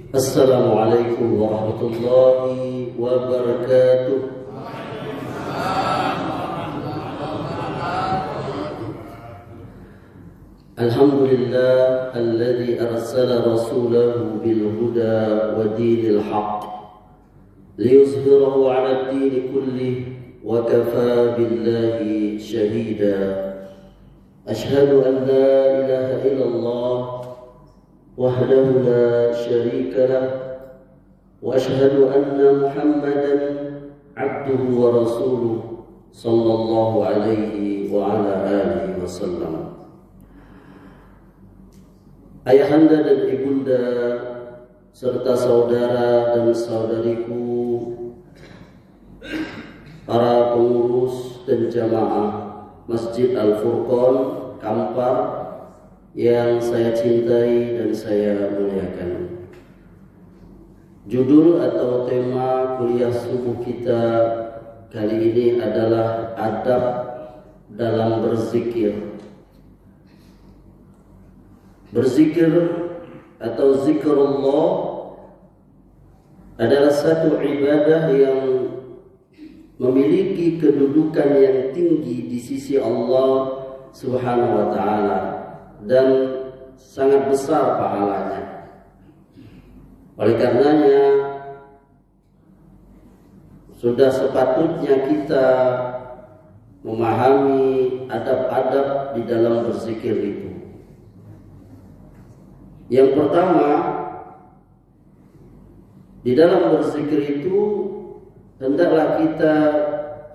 Assalamualaikum warahmatullahi wabarakatuh. Alhamdulillah alladzi arsala rasulahu bil huda wa dinil haqq liyuzhirahu 'ala ad-din kullih wa kafaa billahi shahida. Ashhadu an la ilaha illallah wahdahu la syarika lah wa ashhadu anna Muhammadan abduhu wa rasuluh sallallahu alaihi wa ala alihi wasallam. Ayahanda dan ibunda serta saudara dan saudariku, para pengurus dan jamaah Masjid Al-Furqan Kampar yang saya cintai dan saya muliakan. Judul atau tema kuliah subuh kita kali ini adalah adab dalam berzikir. Berzikir atau zikrullah adalah satu ibadah yang memiliki kedudukan yang tinggi di sisi Allah Subhanahu wa taala dan sangat besar pahalanya. Oleh karenanya sudah sepatutnya kita memahami adab-adab di dalam berzikir itu. Yang pertama, di dalam berzikir itu hendaklah kita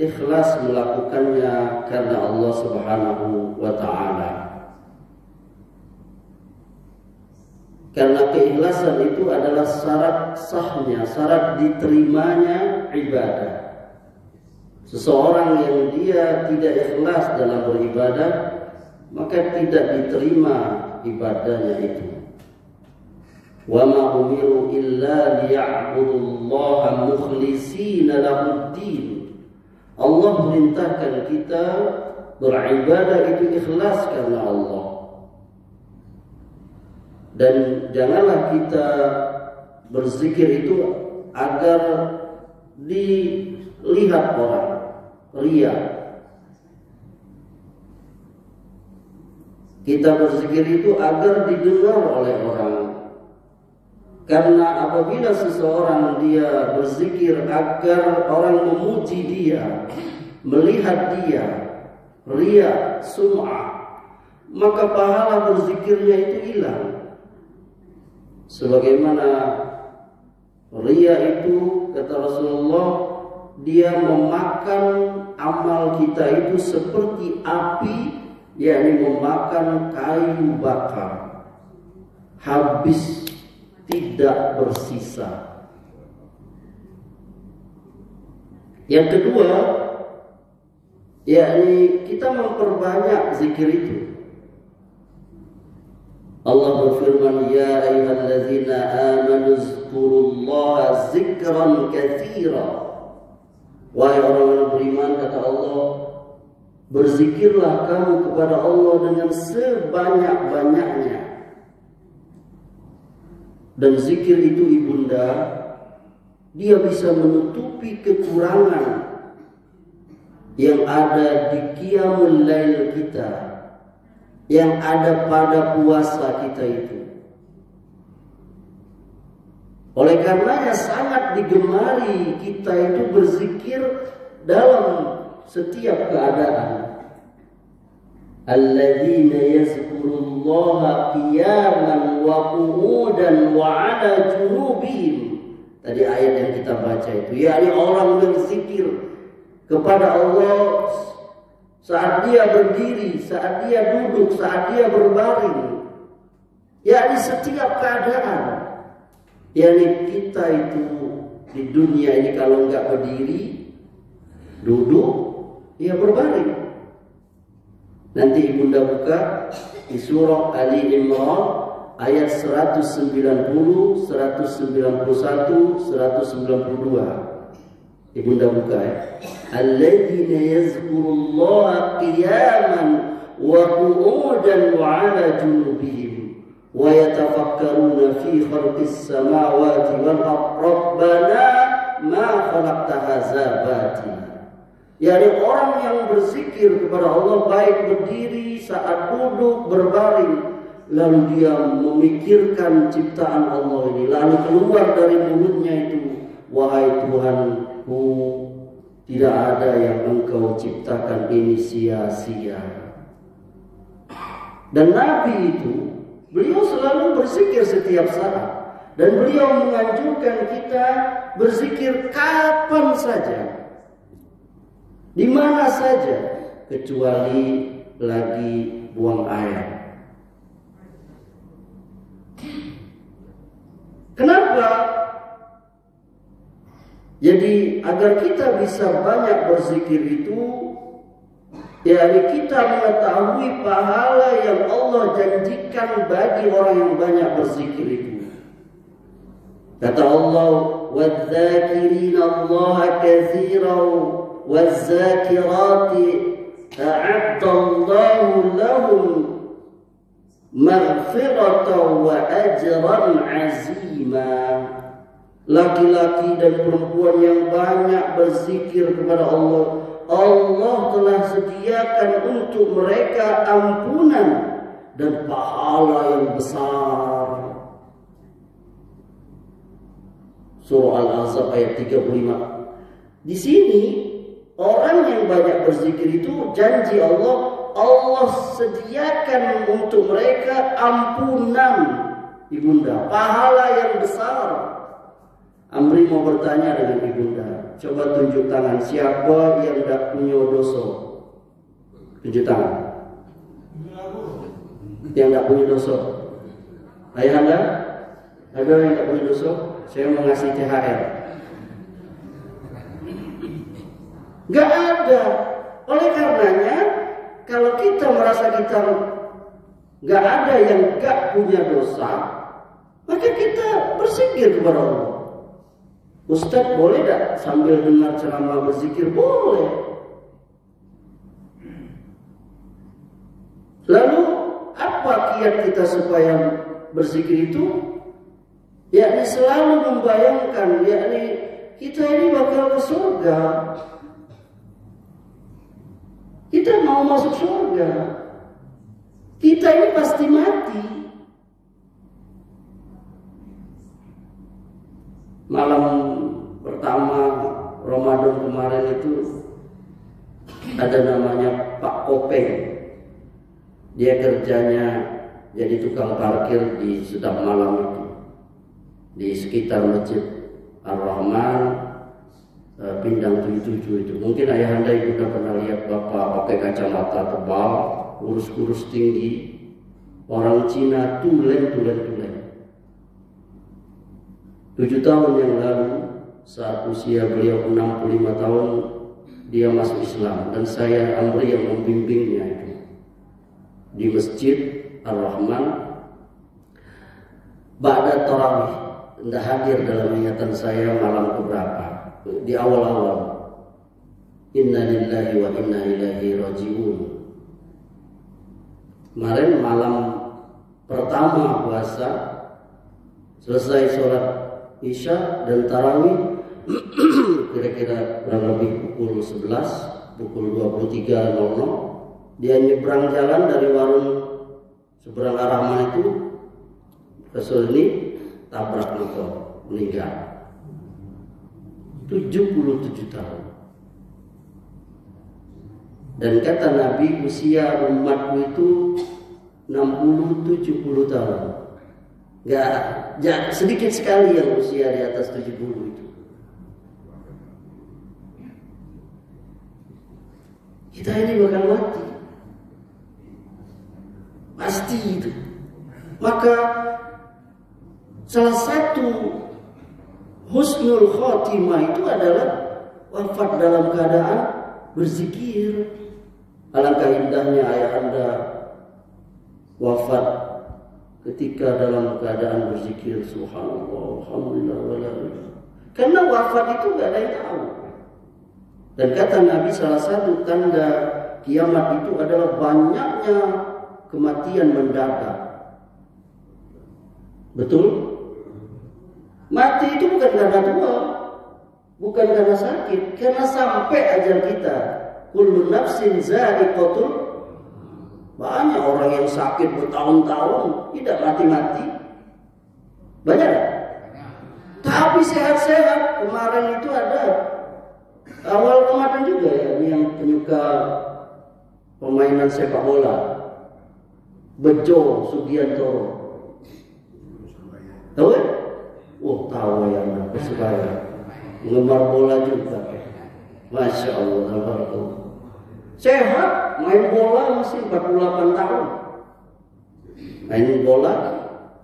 ikhlas melakukannya karena Allah Subhanahu wa taala. Karena keikhlasan itu adalah syarat sahnya, syarat diterimanya ibadah. Seseorang yang dia tidak ikhlas dalam beribadah, maka tidak diterima ibadahnya itu. Wa ma umiru illa liya'budullaha mukhlishina lahud-din. Allah merintahkan kita beribadah itu ikhlas karena Allah. Dan janganlah kita berzikir itu agar dilihat orang, riya. Kita berzikir itu agar didengar oleh orang. Karena apabila seseorang dia berzikir agar orang memuji dia, melihat dia, riya, sum'ah, maka pahala berzikirnya itu hilang. Sebagaimana riya itu, kata Rasulullah, dia memakan amal kita itu seperti api, yakni memakan kayu bakar, habis tidak bersisa. Yang kedua, yakni kita memperbanyak zikir itu. Allah berfirman, ya ayyuhalladzina amanu zkurullaha zikran katsira. Wahai orang-orang beriman, kata Allah, berzikirlah kamu kepada Allah dengan sebanyak-banyaknya. Dan zikir itu ibunda, dia bisa menutupi kekurangan yang ada di qiyamul lail kita, yang ada pada puasa kita itu. Oleh karenanya sangat digemari kita itu berzikir dalam setiap keadaan. Alladzina yazkurullaha qiyaman wa qu'udan wa 'ala junubihim. Tadi ayat yang kita baca itu, yakni orang berzikir kepada Allah saat dia berdiri, saat dia duduk, saat dia berbaring, yakni setiap keadaan. Yakni kita itu di dunia ini kalau enggak berdiri, duduk, ya berbaring. Nanti ibunda buka di surah Ali Imran ayat 190, 191, 192. Ibunda buka ya. Alladzina yazkurullaha qiyaman wa qu'udan wa 'ala junubihim. wa yatafakkaruna fi khalqis samawati wal ardi rabbana ma khalaqta hadza batila. Yani orang yang berzikir kepada Allah baik berdiri, saat duduk, berbaring, lalu dia memikirkan ciptaan Allah ini, lalu keluar dari mulutnya itu, wahai Tuhanku, tidak ada yang Engkau ciptakan ini sia-sia. Dan Nabi itu, beliau selalu berzikir setiap saat, dan beliau menganjurkan kita berzikir kapan saja, di mana saja, kecuali lagi buang air. Kenapa? Jadi agar kita bisa banyak berzikir itu, yakni kita mengetahui pahala yang Allah janjikan bagi orang yang banyak berzikir itu. Kata Allah, وَالذَّاكِرِينَ اللَّهَ كَثِيرًا وَالذَّاكِرَاتِ أَعَدَّ اللَّهُ لَهُمْ مَغْفِرَةً وَأَجْرًا عَظِيمًا. Laki-laki dan perempuan yang banyak berzikir kepada Allah, Allah telah sediakan untuk mereka ampunan dan pahala yang besar. Surah Al-Ahzab ayat 35. Di sini orang yang banyak berzikir itu janji Allah, Allah sediakan untuk mereka ampunan, ibunda, pahala yang besar. Amri mau bertanya dengan ibunda, coba tunjuk tangan siapa yang tidak punya dosa. Tunjuk tangan. Yang tidak punya dosa. Ayah anda? Ada yang tidak punya dosa? Saya mau ngasih THR. Gak ada. Oleh karenanya, kalau kita merasa kita gak ada yang gak punya dosa, maka kita berzikir kepada Allah. Ustaz boleh tak sambil dengar ceramah berzikir? Boleh. Lalu apa kiat kita supaya berzikir itu? Yakni selalu membayangkan, yakni kita ini bakal ke surga. Kita mau masuk surga. Kita ini pasti mati. Malam pertama Ramadan kemarin itu ada namanya Pak Kopeng. Dia kerjanya jadi tukang parkir di sedap malam itu, di sekitar Masjid Ar-Rahman, Pindang 77 itu. Mungkin ayah anda ibu sudah pernah lihat bapak pakai kacamata tebal, kurus-kurus tinggi, orang Cina, tulen. 7 tahun yang lalu, saat usia beliau 65 tahun, dia masuk Islam, dan saya Amri yang membimbingnya itu di Masjid Ar-Rahman. Ba'da tarawih, tidak hadir dalam ingatan saya malam keberapa, di awal-awal. Inna lillahi wa inna ilaihi raji'un. Kemarin malam pertama puasa, selesai sholat Isya dan tarawih, kira-kira kurang lebih pukul 11, pukul 23.00, dia nyebrang jalan dari warung seberang arah mana itu, Rasul ini tabrak motor, meninggal. 77 tahun. Dan kata Nabi, usia umatku itu 60-70 tahun. Gak sedikit sekali yang usia di atas 70 itu. Kita ini bakal mati. Pasti itu. Maka salah satu husnul khotimah itu adalah wafat dalam keadaan berzikir. Alangkah indahnya ayah anda wafat ketika dalam keadaan berzikir, subhanallah, alhamdulillah, wala ilah. Karena wafat itu gak ada yang tahu. Dan kata Nabi, salah satu tanda kiamat itu adalah banyaknya kematian mendadak. Betul? Mati itu bukan karena tua, bukan karena sakit, karena sampai ajal kita. Kullu nafsin za'iqatul. Banyak orang yang sakit bertahun-tahun tidak mati-mati. Banyak. Tapi sehat-sehat. Kemarin itu ada, awal kemarin juga ya, ini yang penyuka permainan sepak bola, Bejo Sugiantoro. Tahu ya? Oh, tahu ya, Persebaya. Penggemar bola juga. Masya Allah, alhamdulillah. Sehat, main bola masih 48 tahun. Main bola,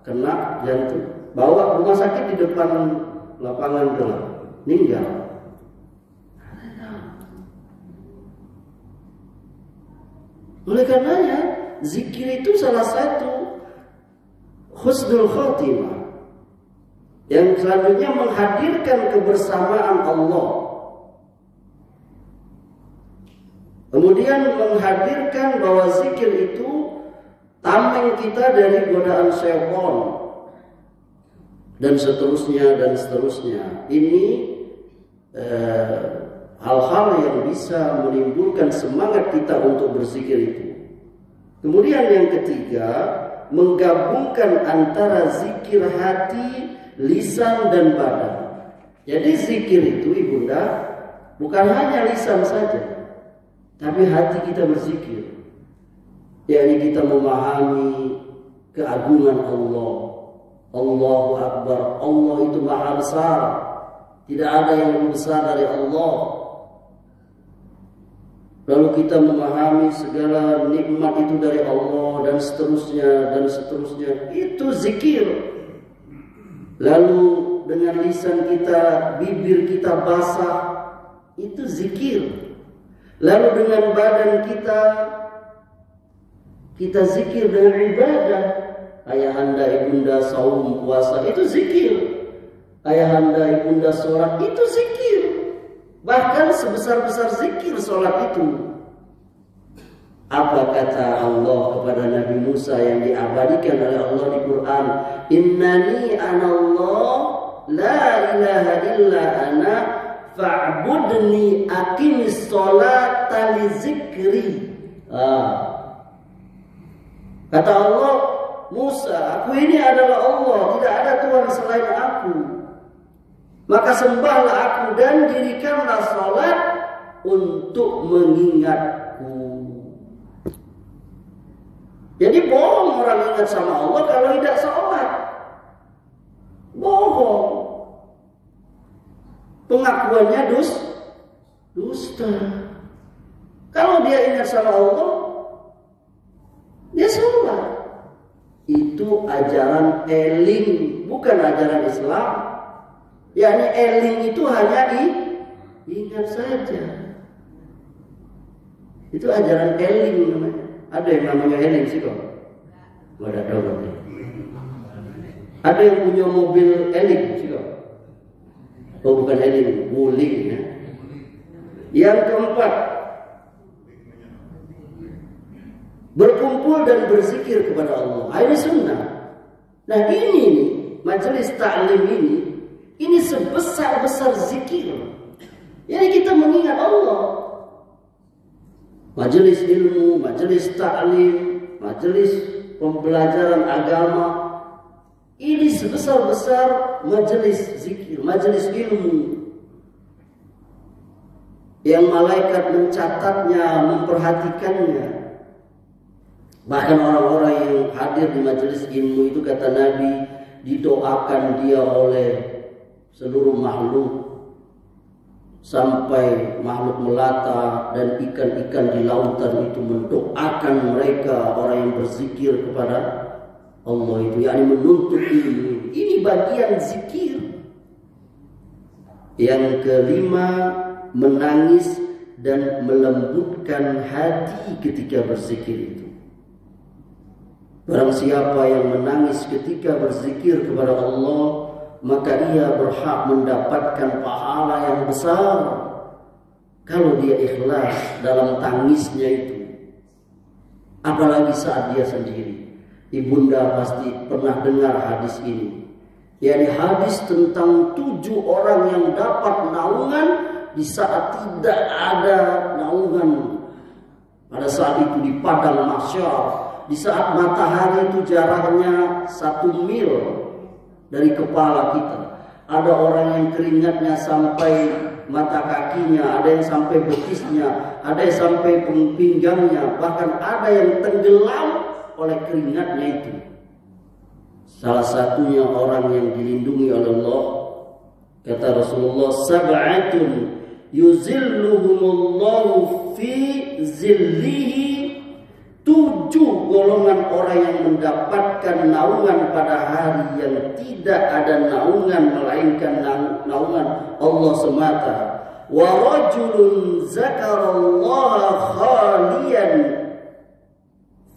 kena jantung. Bawa rumah sakit di depan lapangan bola. Meninggal. Oleh karenanya, zikir itu salah satu husnul khotimah. Yang selanjutnya menghadirkan kebersamaan Allah. Kemudian menghadirkan bahwa zikir itu tameng kita dari godaan syaitan. Dan seterusnya dan seterusnya. Ini hal-hal yang bisa menimbulkan semangat kita untuk berzikir itu. Kemudian yang ketiga, menggabungkan antara zikir hati, lisan dan badan. Jadi zikir itu ibunda bukan hanya lisan saja, tapi hati kita berzikir. Yakni kita memahami keagungan Allah. Allahu Akbar. Allah itu maha besar. Tidak ada yang lebih besar dari Allah. Lalu kita memahami segala nikmat itu dari Allah dan seterusnya dan seterusnya. Itu zikir. Lalu dengan lisan kita, bibir kita basah, itu zikir. Lalu dengan badan kita zikir dengan ibadah. Ayahanda ibunda saum puasa, itu zikir. Ayahanda ibunda sholat, itu zikir. Bahkan sebesar-besar zikir sholat itu. Apa kata Allah kepada Nabi Musa yang diabadikan oleh Allah di Quran? Innani anallah la ilaha illa ana fa'budni aqimis sholata li zikri. Kata Allah, Musa, aku ini adalah Allah, tidak ada Tuhan selain aku. Maka sembahlah aku dan dirikanlah sholat untuk mengingatku. Jadi bohong orang ingat sama Allah kalau tidak sholat. Bohong. Pengakuannya dusta. Kalau dia ingat sama Allah, dia sholat. Itu ajaran eling, bukan ajaran Islam. Yani eling itu hanya ingat saja. Itu ajaran eling namanya. Ada yang namanya eling sih kok? Gak ada tahu. Ada yang punya mobil eling sih kok? Oh bukan eling, wuling ya. Yang keempat, berkumpul dan berzikir kepada Allah. Ini sunnah. Nah ini nih, majelis ta'lim ini sebesar-besar zikir. Jadi kita mengingat Allah. Majelis ilmu, majelis ta'lim, majelis pembelajaran agama, ini sebesar-besar majelis zikir, majelis ilmu. Yang malaikat mencatatnya, memperhatikannya. Bahkan orang-orang yang hadir di majelis ilmu itu kata Nabi, didoakan dia oleh seluruh makhluk. Sampai makhluk melata dan ikan-ikan di lautan itu mendoakan mereka, orang yang berzikir kepada Allah itu, yakni menuntut ilmu. Ini bagian zikir. Yang kelima, menangis dan melembutkan hati ketika berzikir itu. Barang siapa yang menangis ketika berzikir kepada Allah, maka ia berhak mendapatkan pahala yang besar kalau dia ikhlas dalam tangisnya itu. Apalagi saat dia sendiri. Ibunda pasti pernah dengar hadis ini. Yakni hadis tentang 7 orang yang dapat naungan di saat tidak ada naungan. Pada saat itu di padang mahsyar, di saat matahari itu jaraknya 1 mil dari kepala kita. Ada orang yang keringatnya sampai mata kakinya, ada yang sampai betisnya, ada yang sampai pinggangnya, bahkan ada yang tenggelam oleh keringatnya itu. Salah satunya orang yang dilindungi oleh Allah. Kata Rasulullah, sab'atun yuzilluhumullahu fi zillihi. 7 golongan orang yang mendapatkan naungan pada hari yang tidak ada naungan melainkan naungan Allah semata. Wa rajulun zakarallaha khaliyan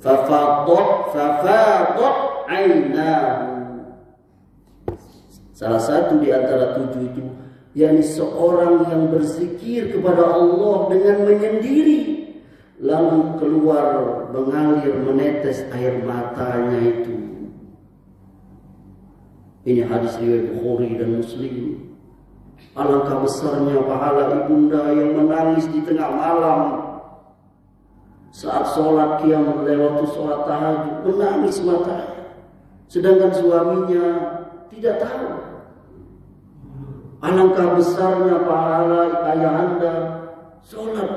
fafadat ainahu. Salah satu di antara 7 itu, yakni seorang yang berzikir kepada Allah dengan menyendiri, lalu keluar mengalir menetes air matanya itu. Ini hadis riwayat Bukhari dan Muslim. Alangkah besarnya pahala ibunda yang menangis di tengah malam saat sholat qiyam lewat sholat tahajud, menangis matanya, sedangkan suaminya tidak tahu. Alangkah besarnya pahala ayahanda sholat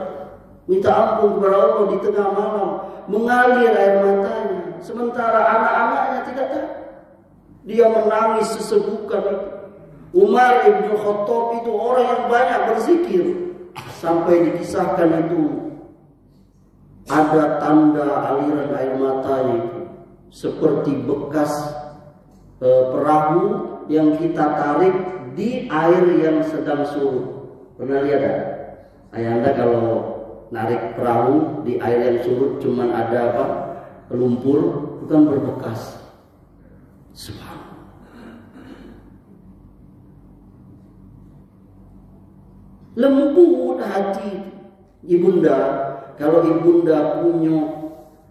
minta ampun kepada Allah di tengah malam, mengalir air matanya, sementara anak-anaknya tidak tahu. Dia menangis sesegukan itu. Umar ibn Khattab itu orang yang banyak berzikir, sampai dikisahkan itu ada tanda aliran air matanya itu seperti bekas perahu yang kita tarik di air yang sedang surut. Pernah lihat tak? Ayahanda kalau narik perahu di air yang surut cuman ada apa? Lumpur, bukan berbekas. Subhanallah. Lembut hati ibunda. Kalau ibunda punya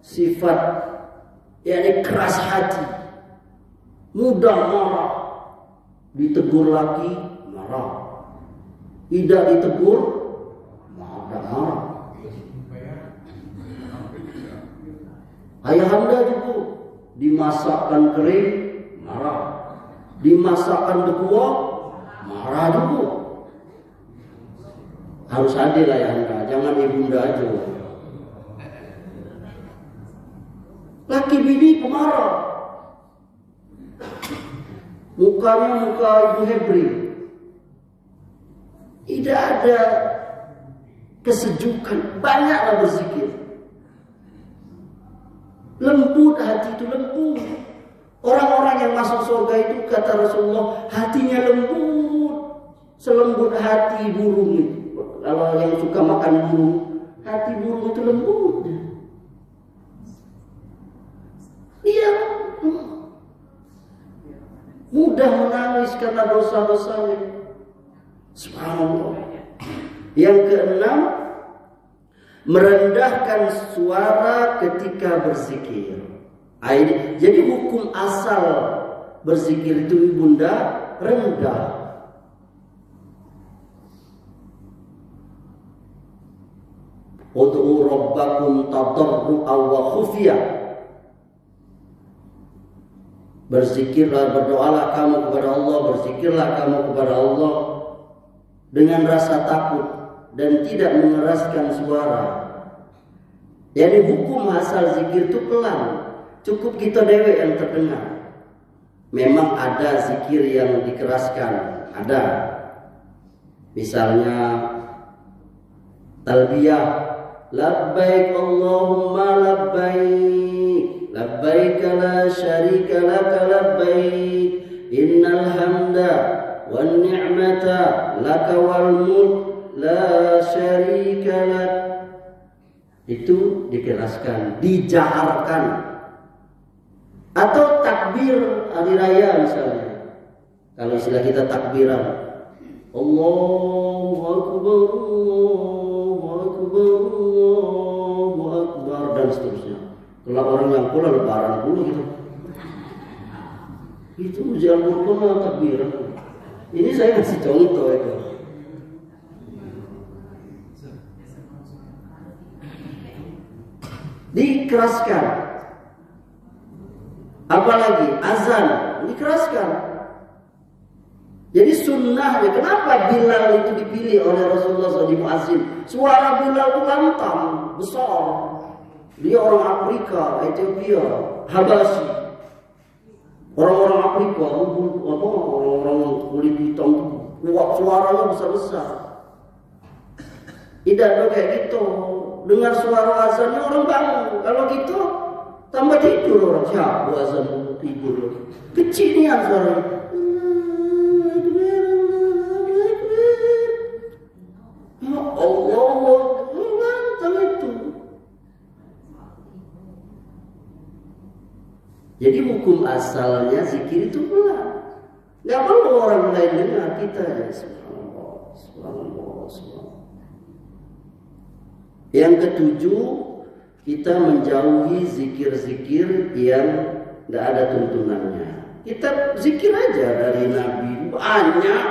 sifat yakni keras hati, mudah marah, ditegur lagi marah, tidak ditegur marah. Ayahanda juga dimasakkan kering marah, dimasakkan berkuah marah juga. Harus adil ayahanda, jangan ibunda aja. Laki bini pemarah, mukanya muka Ibu Hebri, tidak ada kesejukan. Banyaklah berzikir. Lembut hati itu, lembut. Orang-orang yang masuk surga itu kata Rasulullah hatinya lembut, selembut hati burung itu. Kalau yang suka makan burung, hati burung itu lembut. Dia mudah menangis karena dosa-dosanya. Subhanallah. Yang keenam, merendahkan suara ketika berzikir. Jadi hukum asal berzikir itu ibunda rendah. Ud'u rabbakum tadarru'an wa khufyah. Berzikirlah, berdoalah kamu kepada Allah, berzikirlah kamu kepada Allah dengan rasa takut dan tidak mengeraskan suara. Jadi hukum asal zikir itu pelan, cukup kita dewe yang terdengar. Memang ada zikir yang dikeraskan, ada. Misalnya talbiyah, labbaik Allahumma labbaik, labbaik la syarika laka labbaik, innal hamda wan ni'mata laka wal mulk la syarika lak. Itu dikeraskan, dijaharkan. Atau takbir hari raya misalnya. Kalau istilah kita takbiran, Allahu Akbar, Allahu Akbar, Allahu Akbar, dan seterusnya. Kalau orang yang pula lebaran pula gitu. Itu ujian Al-Qur'an takbir. Ini saya ngasih contoh itu. Dikeraskan. Apalagi azan dikeraskan. Jadi sunnahnya, kenapa Bilal itu dipilih oleh Rasulullah SAW di muazzin? Suara Bilal itu lantang, besar. Dia orang Afrika, Ethiopia, Habasyi. Orang-orang Afrika, orang-orang kulit hitam kuat, suaranya besar-besar. Tidak ada kayak gitu. Dengar suara azannya orang bangun. Kalau gitu tambah tidur orang. Siapa azan tidur? Kecilnya suaranya. Ya Allah, mantap itu. Jadi hukum asalnya zikir itu pelan. Gak perlu orang lain dengar, kita aja. Subhanallah, subhanallah, subhanallah. Yang ketujuh, kita menjauhi zikir-zikir yang gak ada tuntunannya. Kita zikir aja dari Nabi, banyak.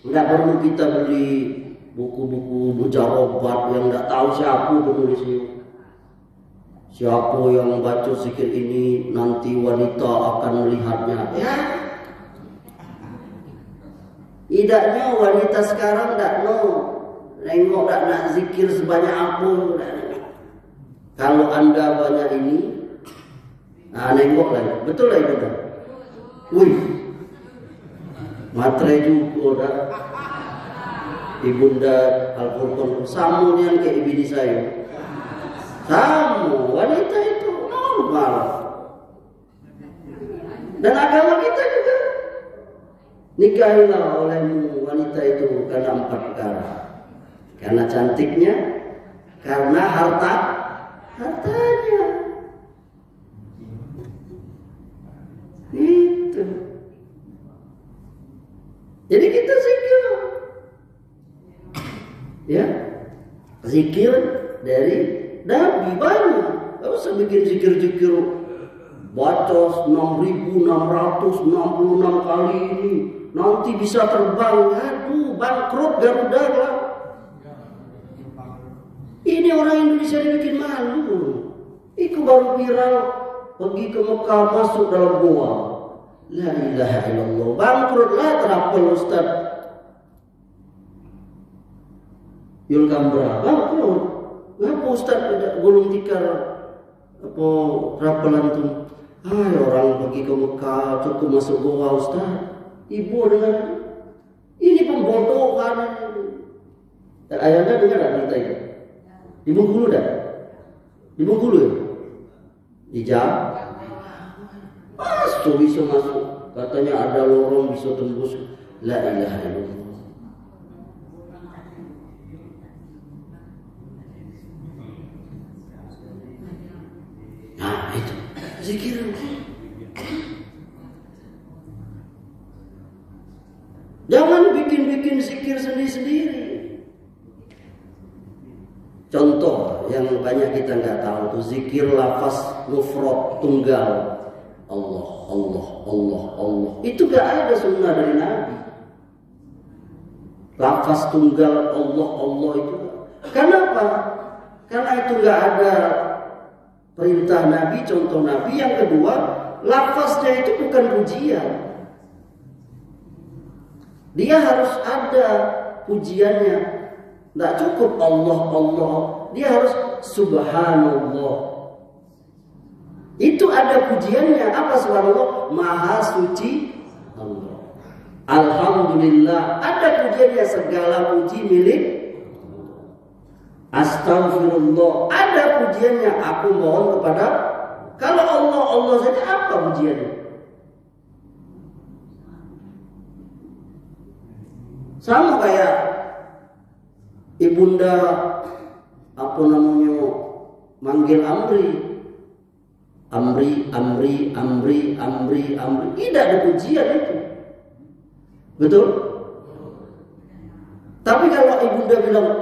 Gak perlu kita beli buku-buku mujarobat yang gak tahu siapa penulisnya. Siapa yang baca zikir ini nanti wanita akan melihatnya. Ya. Tidaknya wanita sekarang tak nengok tak nak zikir sebanyak apa. Kalau anda banyak ini, nengok lagi. Betul lah itu. Wih, matre juga dah. Ibunda Al-Qur'an sama yang kayak ibini saya. Sama, wanita itu normal. Dan agama kita juga. Nikahilah olehmu wanita itu karena 4 perkara. Karena cantiknya, karena hartanya. Itu. Jadi kita zikir. Ya. Zikir dari Nabi banyak. Gak usah bikin zikir-zikir baca 6.666 kali ini. Nanti bisa terbang. Aduh, bangkrut Garuda lah. Ini orang Indonesia dibikin malu. Itu baru viral pergi ke Mekah masuk dalam gua. La ilaha illallah. Bangkrut lah terapel Ustaz Yul Kambra. Bangkrut. Ngapa Ustaz tidak gulung tikar apa rapelan tu? Hai, orang pergi ke Mekah cukup masuk gua Ustaz. Ibu dengan ini pembodohan. Dan ayahnya dengar tak berita itu? Di Bengkulu dah? Di Bengkulu ya? Di Jam? Bisa masuk. Katanya ada lorong bisa tembus. La ilaha illallah. Nah itu zikir. Jangan bikin-bikin zikir sendiri-sendiri. Contoh yang banyak kita nggak tahu tuh zikir lafaz mufrad tunggal. Allah, Allah, Allah, Allah. Itu nggak ada sunnah dari Nabi. Lafaz tunggal Allah, Allah itu. Kenapa? Karena itu nggak ada perintah Nabi, contoh Nabi. Yang kedua, lafaznya itu bukan pujian. Dia harus ada pujiannya. Tidak cukup Allah, Allah. Dia harus Subhanallah. Itu ada pujiannya. Apa subhanallah? Maha suci Allah. Alhamdulillah. Ada pujiannya. Segala puji milik Astaghfirullah. Ada pujiannya. Aku mohon kepada. Kalau Allah, Allah saja apa pujiannya? Sama kayak ibunda apa namanya manggil Amri. Amri, Amri, Amri, Amri, Amri. Tidak ada pujian itu. Betul? Tapi kalau ibunda bilang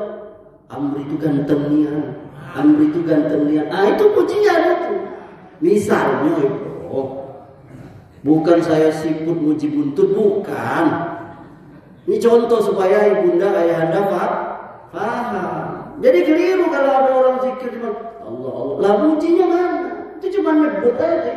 Amri itu gantengnya, Amri itu gantengnya. Ah itu pujian itu. Misalnya itu, bukan saya siput muji buntut, bukan. Ini contoh supaya ibunda ayahanda paham. Jadi keliru kalau ada orang zikir cuma Allah Allah. Lah mujinya mana? Itu cuma nyebut aja.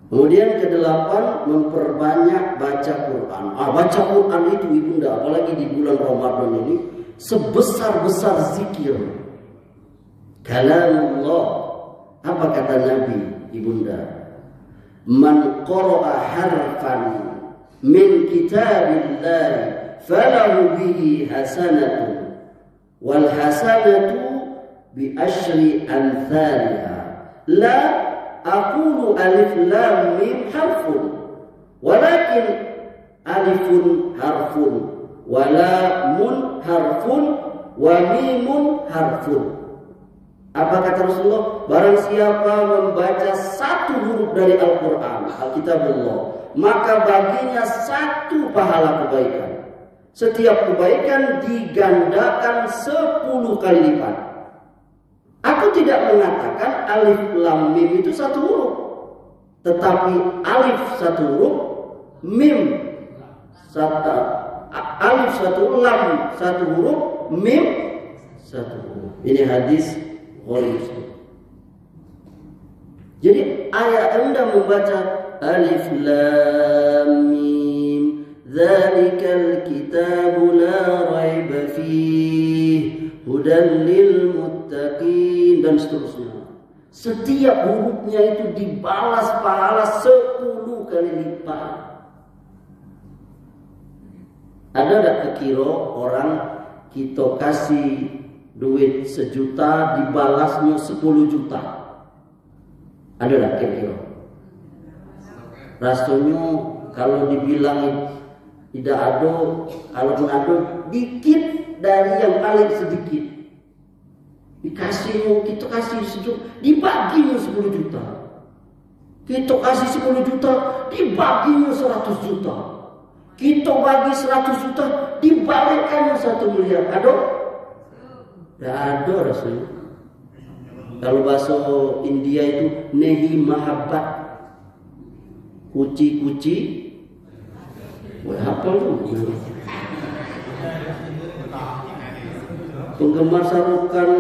Kemudian kedelapan, memperbanyak baca Quran. Baca Quran itu ibunda, apalagi di bulan Ramadan ini, sebesar-besar zikir. Kalamullah. Apa kata Nabi ibunda? Man qara'a harfan min kitabillah falahu bihi hasanatu wal hasanatu bi asyri amthaliha. La aqulu alif lam mim harfun walakin alifun harfun wa lamun harfun wa mimun harfun. Apa kata Rasulullah? Barang siapa membaca satu huruf dari Al-Quran, Alkitabullah, maka baginya satu pahala kebaikan. Setiap kebaikan digandakan 10 kali lipat. Aku tidak mengatakan alif lam mim itu satu huruf, tetapi alif satu huruf, mim satu, alif satu, lam satu huruf, mim satu huruf. Ini hadis Bukhari Muslim. Jadi ayat Anda membaca alif lam mim dzalikal kitabu la raiba fihi hudan lil muttaqin dan seterusnya. Setiap hurufnya itu dibalas pahala 10 kali lipat. Ada tak kekira orang kita kasih duit 1 juta dibalasnya 10 juta? Ada tak kira-kira? Rasanya kalau dibilang tidak ada, kalaupun ada dikit dari yang paling sedikit. Dikasih, kita kasih 1 juta, dibaginya 10 juta. Kita kasih 10 juta, dibaginya 100 juta. Kita bagi 100 juta, dibalikkannya 1 miliar. Ada? Tidak ada rasanya. Kalau bahasa India itu nehi mahabbat, kuci-kuci, apa lu? Penggemar sarukan,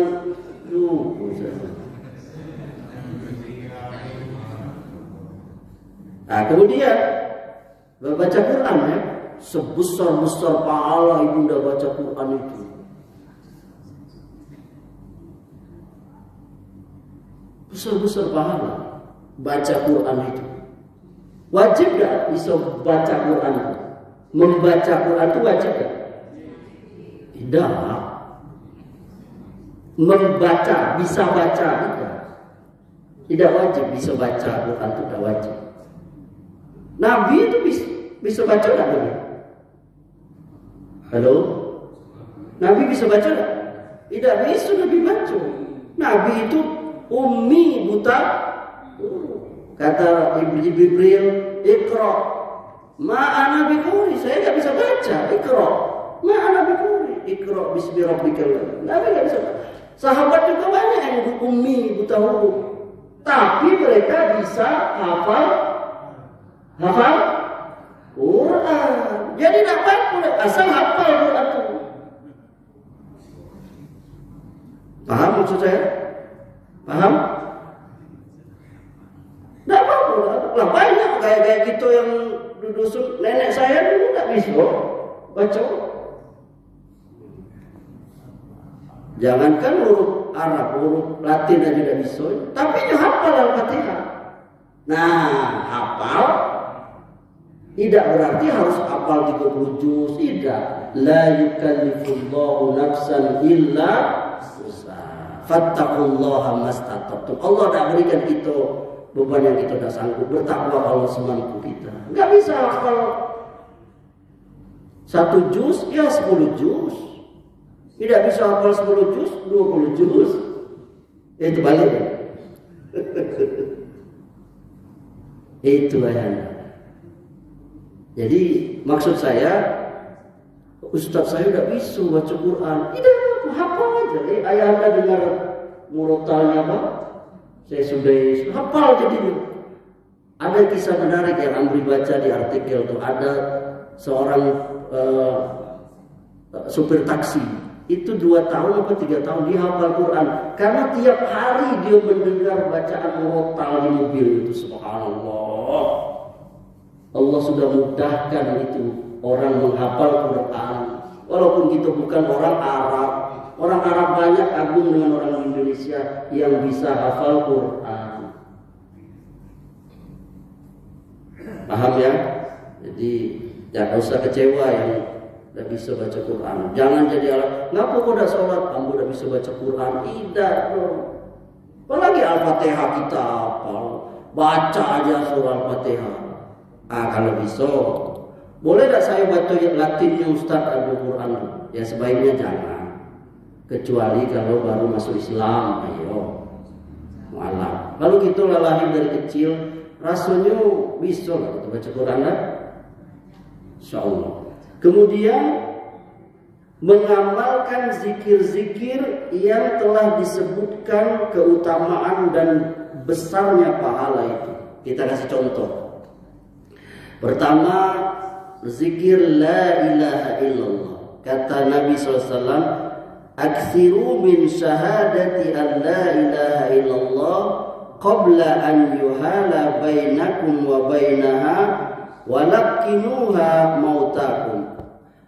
Nah kemudian baca Quran ya, sebesar-besar pahala ibunda baca Quran itu. Besar-besar pahala baca Quran itu. Wajib gak bisa baca Quran itu? Membaca Quran itu wajib gak? Tidak. Membaca, bisa baca tidak. Tidak wajib bisa baca Quran itu, tidak wajib. Nabi itu bisa baca gak? Halo? Nabi bisa baca gak? Tidak bisa Nabi baca. Nabi itu ummi, buta. Kata Jibril, Iqra. Ma'ana biquri, saya tidak bisa baca. Iqra. Ma'ana biquri. Iqra bismi rabbikal. Nabi tidak bisa baca. Sahabat juga banyak yang ummi, buta huruf. Tapi mereka bisa hafal Quran. Jadi tidak apa-apa, asal hafal Quran itu. Paham maksud saya? Paham? Tidak apa-apa lah, banyak kayak gitu yang dusun. Nenek saya dulu tidak bisa baca. Jangankan huruf Arab, huruf Latin aja tidak bisa. Tapi dia hafal Al-Fatihah. Nah, hafal tidak berarti harus hafal 30 juz. Tidak. La yukallifullahu nafsan illa wus'aha. Fattaqullaha mastata'tum. Allah tidak berikan kita beban yang kita tidak sanggup. Bertakwa Allah semampu kita. Enggak bisa hafal 1 juz, ya 10 juz. Tidak bisa hafal 10 juz, 20 juz. Itu balik ya. Itu ayahnya. Jadi maksud saya, Ustaz saya tidak bisa baca Quran. Tidak, hafal aja. aja. Ayah anda dengar murotalnya apa? Saya sudah hafal jadinya. Ada kisah menarik yang Amri baca di artikel tuh. Ada seorang supir taksi. Itu 2 tahun atau 3 tahun dia hafal Quran. Karena tiap hari dia mendengar bacaan murotal di mobil itu. Subhanallah. Allah sudah mudahkan itu orang menghafal Quran. Walaupun kita bukan orang Arab. Orang Arab banyak kagum dengan orang Indonesia yang bisa hafal Quran. Paham ya? Jadi jangan usah kecewa yang tidak bisa baca Quran. Jangan jadi alat. Ngapa kau udah sholat? Kamu udah bisa baca Quran? Tidak dong. Apalagi Al-Fatihah kita hafal. Baca aja surah Al-Fatihah. Kalau bisa, boleh tak saya baca Latinnya Ustaz Al-Quran? Ya sebaiknya jangan. Kecuali kalau baru masuk Islam, ayo. Malah. Kalau gitu lahir dari kecil, rasanya bisa lah kita baca Quran lah. Insyaallah. Kemudian mengamalkan zikir-zikir yang telah disebutkan keutamaan dan besarnya pahala itu. Kita kasih contoh. Pertama, zikir la ilaha illallah. Kata Nabi SAW, aksiru min syahadati an la ilaha illallah qabla an yuhala bainakum wa bainaha walakinuha mautakum.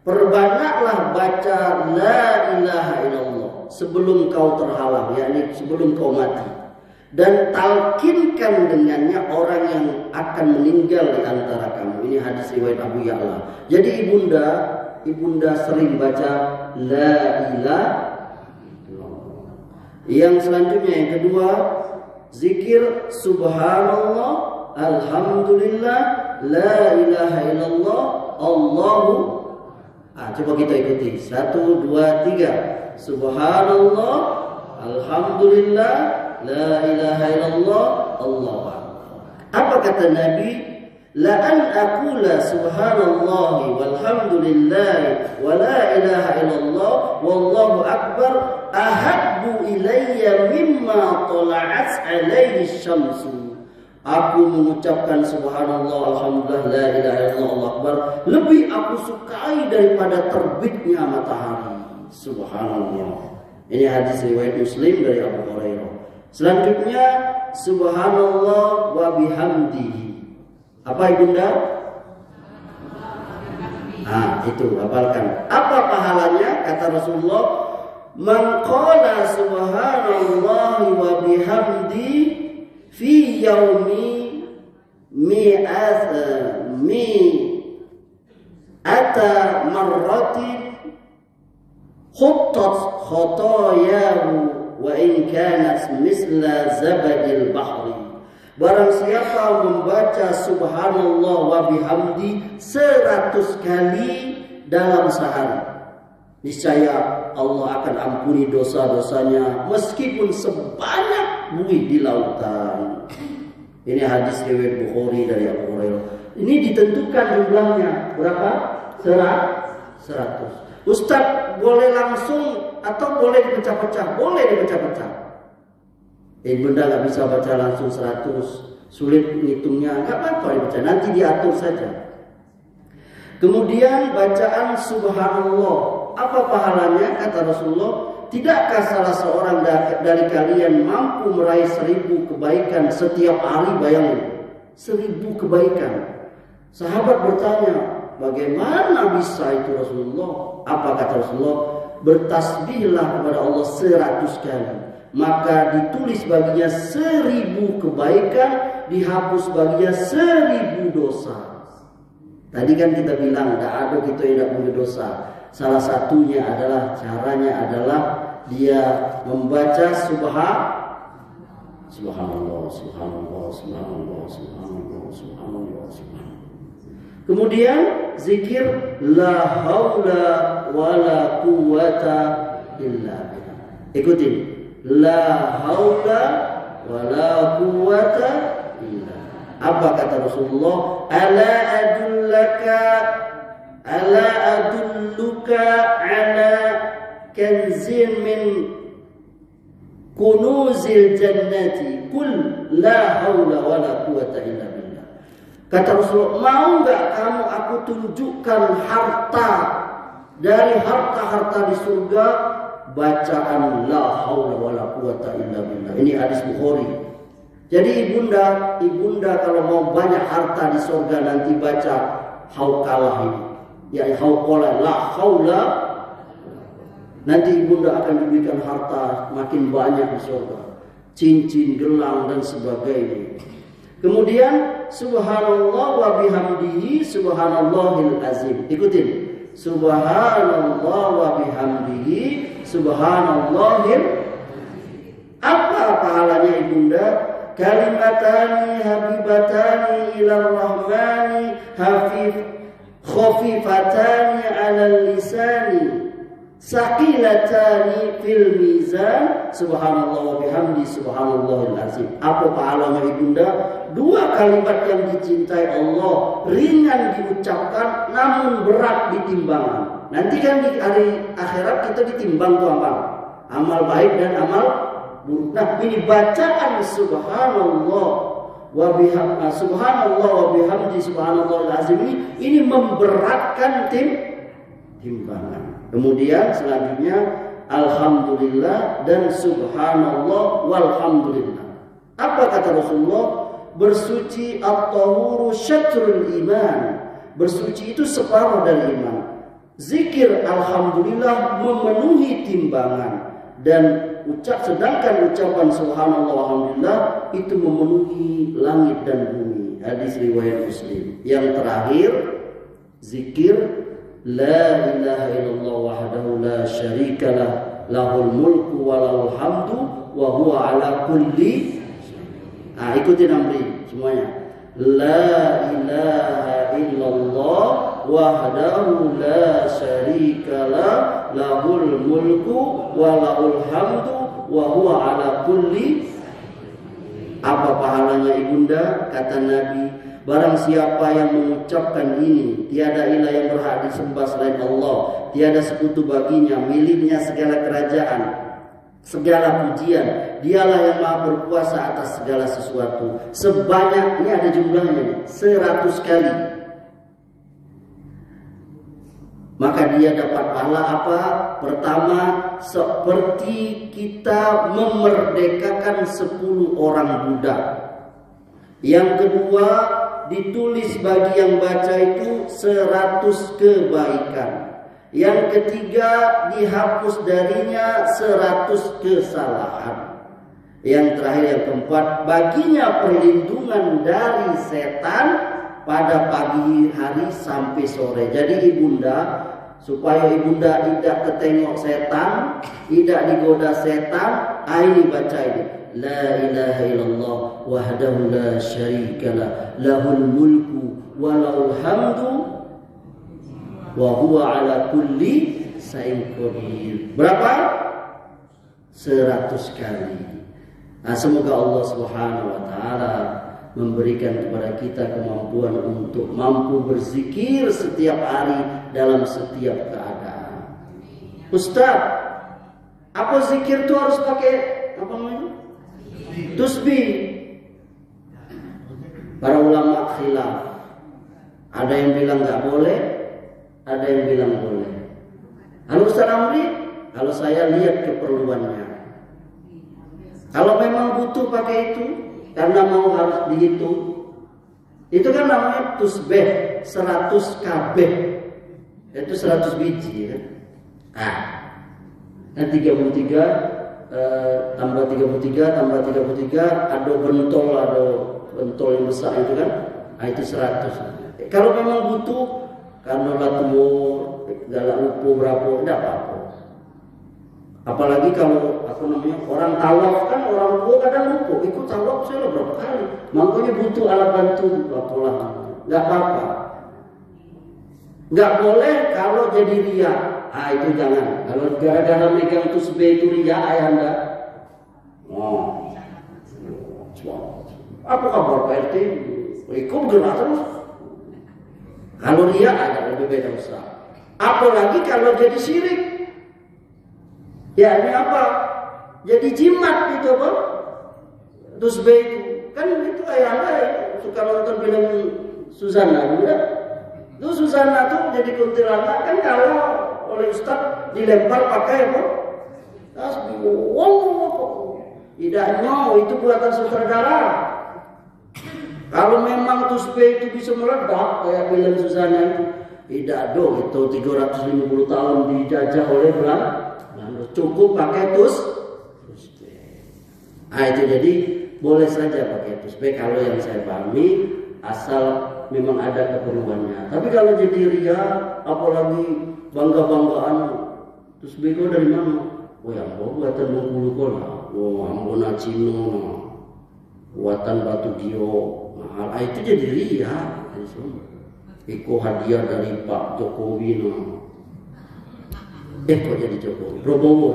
Perbanyaklah baca la ilaha illallah sebelum kau terhalang, yakni sebelum kau mati, dan talkinkan dengannya orang yang akan meninggal di antara kamu. Ini hadis riwayat Abu Ya'la. Jadi ibunda sering baca la ilaha illallah. Yang selanjutnya yang kedua, zikir subhanallah, alhamdulillah, la ilaha illallah, Allahu. Coba kita ikuti. 1, 2, 3. Subhanallah, alhamdulillah, la ilaha illallah, Allahu akbar. Apa kata Nabi? La an aqula subhanallah walhamdulillah wa la ilaha illallah wallahu akbar ahabbu ilayya mimma tala'at alaihi syamsu. Aku mengucapkan subhanallah, alhamdulillah, la ilaha illallah, Allahu akbar, lebih aku sukai daripada terbitnya matahari. Subhanallah. Ini hadis riwayat Muslim dari Abu Hurairah. Selanjutnya subhanallah wa bihamdihi. Apa ibunda? Itu hafalkan. Apa pahalanya? Kata Rasulullah, man qala subhanallah wa bihamdi fi yaumi mi'ata marratin khuttat khotayahu wa in kanat misla zabadil bahri. Barang siapa membaca subhanallah wa bihamdi 100 kali dalam sehari, niscaya Allah akan ampuni dosa-dosanya meskipun sebanyak buih di lautan. Ini hadis riwayat Bukhari dari Abu Hurairah. Ini ditentukan jumlahnya berapa? 100. Ustaz, boleh langsung atau boleh dipecah-pecah? Boleh dipecah-pecah. Bunda nggak bisa baca langsung 100, sulit ngitungnya, nggak apa-apa dibaca, nanti diatur saja. Kemudian bacaan subhanallah, apa pahalanya? Kata Rasulullah, tidakkah salah seorang dari kalian mampu meraih 1000 kebaikan setiap hari? Bayangin, 1000 kebaikan. Sahabat bertanya, bagaimana bisa itu Rasulullah? Apa kata Rasulullah? Bertasbihlah kepada Allah 100 kali, maka ditulis baginya 1000 kebaikan, dihapus baginya 1000 dosa. Tadi kan kita bilang tidak ada kita yang tidak punya dosa. Salah satunya adalah, caranya adalah dia membaca subhanallah, subhanallah, subhanallah, subhanallah, subhanallah, subhanallah. Kemudian zikir la haula wala quwwata illa billah. Ikutin. La haula wala quwwata illa. Apa kata Rasulullah? Ala adulluka ala kanzin min kunuzil jannati qul la haula wala quwata illa billah. Kata Rasulullah, mau enggak kamu aku tunjukkan harta dari harta-harta di surga, bacaan la haula wala quwata illa billah. Ini hadis Bukhari. Jadi ibunda kalau mau banyak harta di surga nanti baca hauqalah ini. Ya hauqalah la haula. Nanti ibunda akan diberikan harta makin banyak di surga. Cincin, gelang dan sebagainya. Kemudian subhanallah wa bihamdihi subhanallahil azim. Ikutin. Subhanallah wa bihamdihi subhanallahil. Apa pahalanya ibunda? Kalimatani habibatani ila rahmani khafifatani ala lisani saqilatani fil mizan subhanallah wa bihamdi subhanallahil azim. Apa pahalanya ibunda? Dua kalimat yang dicintai Allah, ringan diucapkan namun berat di timbangan. Nanti kan di hari akhirat kita ditimbang tuh amal baik dan amal buruk. Nah, ini bacaan subhanallah wa bihamdi subhanallahil azim ini memberatkan timbangan. Kemudian selanjutnya alhamdulillah dan subhanallah walhamdulillah. Apa kata Rasulullah? Bersuci at-tahuru syatrul iman. Bersuci itu separuh dari iman. Zikir alhamdulillah memenuhi timbangan, dan sedangkan ucapan subhanallah walhamdulillah itu memenuhi langit dan bumi. Hadis riwayat Muslim. Yang terakhir zikir la ilaha illallah wahdahu la syarikalah lahul mulku wa lahul hamdu wa huwa ala kulli. Ikutin amri semuanya. La ilaha illallah wahdahu la syarikalah lahul mulku wa lahul hamdu wa huwa ala kulli. Apa pahalanya ibunda? Kata Nabi, barang siapa yang mengucapkan ini, tiada ilah yang berhak disembah selain Allah, tiada sekutu baginya, miliknya segala kerajaan, segala pujian, dialah yang maha berkuasa atas segala sesuatu. Sebanyak, ini ada jumlahnya, 100 kali. Maka dia dapat pahala apa? Pertama, seperti kita memerdekakan 10 orang budak. Yang kedua, ditulis bagi yang baca itu 100 kebaikan. Yang ketiga, dihapus darinya 100 kesalahan. Yang terakhir, yang keempat, baginya perlindungan dari setan pada pagi hari sampai sore. Jadi ibunda, supaya ibunda tidak ketengok setan, tidak digoda setan, ini baca ini. La ilaha illallah wahdahu la syarikalah lahul mulku wa lahul hamdu wa huwa ala kulli syai'in qadir. Berapa? 100 kali. Nah, semoga Allah Subhanahu wa taala memberikan kepada kita kemampuan untuk mampu berzikir setiap hari dalam setiap keadaan. Ustaz, apa zikir itu harus pakai apa namanya? Tasbih. Para ulama khilaf. Ada yang bilang nggak boleh, ada yang bilang boleh. Kalau Ustaz Amri, kalau saya lihat keperluannya. Kalau memang butuh pakai itu, karena mau harus dihitung, itu kan namanya tasbih 100 kabeh. Itu 100 biji kan. Nah 33 tambah 33 tambah 33 ada bentol yang besar itu kan. Nah itu 100. Kalau memang butuh karena tumor galak lupa berapa, tidak apa-apa. Apalagi kalau orang tawaf kan, orang tua kadang lupa ikut tawaf saya berapa kali, makanya butuh alat bantu apalah, nggak apa-apa. Nggak boleh kalau jadi riya. Itu jangan. Kalau gara-gara megang tasbih itu riya, Anda. Apa kabar Pak RT? Ikut gerak terus. Kalau riya ada lebih beda besar. Apalagi kalau jadi syirik. Ya ini apa? jadi jimat gitu apa? Tusbih itu kan itu ayah suka nonton film Susana juga. Itu Susana tuh jadi kuntilanak kan kalau oleh Ustaz dilempar pakai apa? Tasbih. Wow, tidak itu buatan sutradara. Kalau memang tusbih itu bisa meledak kayak film Susana itu, tidak dong. Itu 350 tahun dijajah oleh Belanda. Cukup pakai tusbih. Nah itu jadi boleh saja pakai tusbih kalau yang saya pahami, asal memang ada keperluannya. Tapi kalau jadi ria, apalagi bangga-banggaan, tusbih kau dari mana? Oh ya, buatan Bengkulu kau lah. Oh, Ambona Cino, buatan Batu Gio. Nah, itu jadi ria. Iko hadiah dari Pak Jokowi. Kok jadi Jokowi? Prabowo.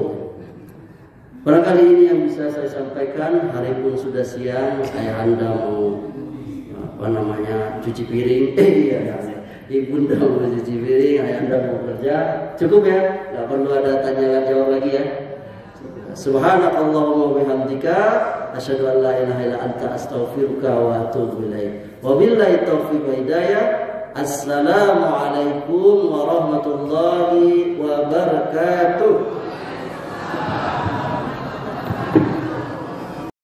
Barangkali ini yang bisa saya sampaikan. Hari pun sudah siang. Ayahanda mau cuci piring. Ibunda mau cuci piring. Ayahanda mau kerja. Cukup ya. Gak perlu ada tanya jawab lagi ya. Subhanakallahumma bihamdika asyhadu an la ilaha illa anta astaghfiruka wa atubu ilaik. Wabillahi taufiq wa hidayah. Assalamualaikum warahmatullahi wabarakatuh.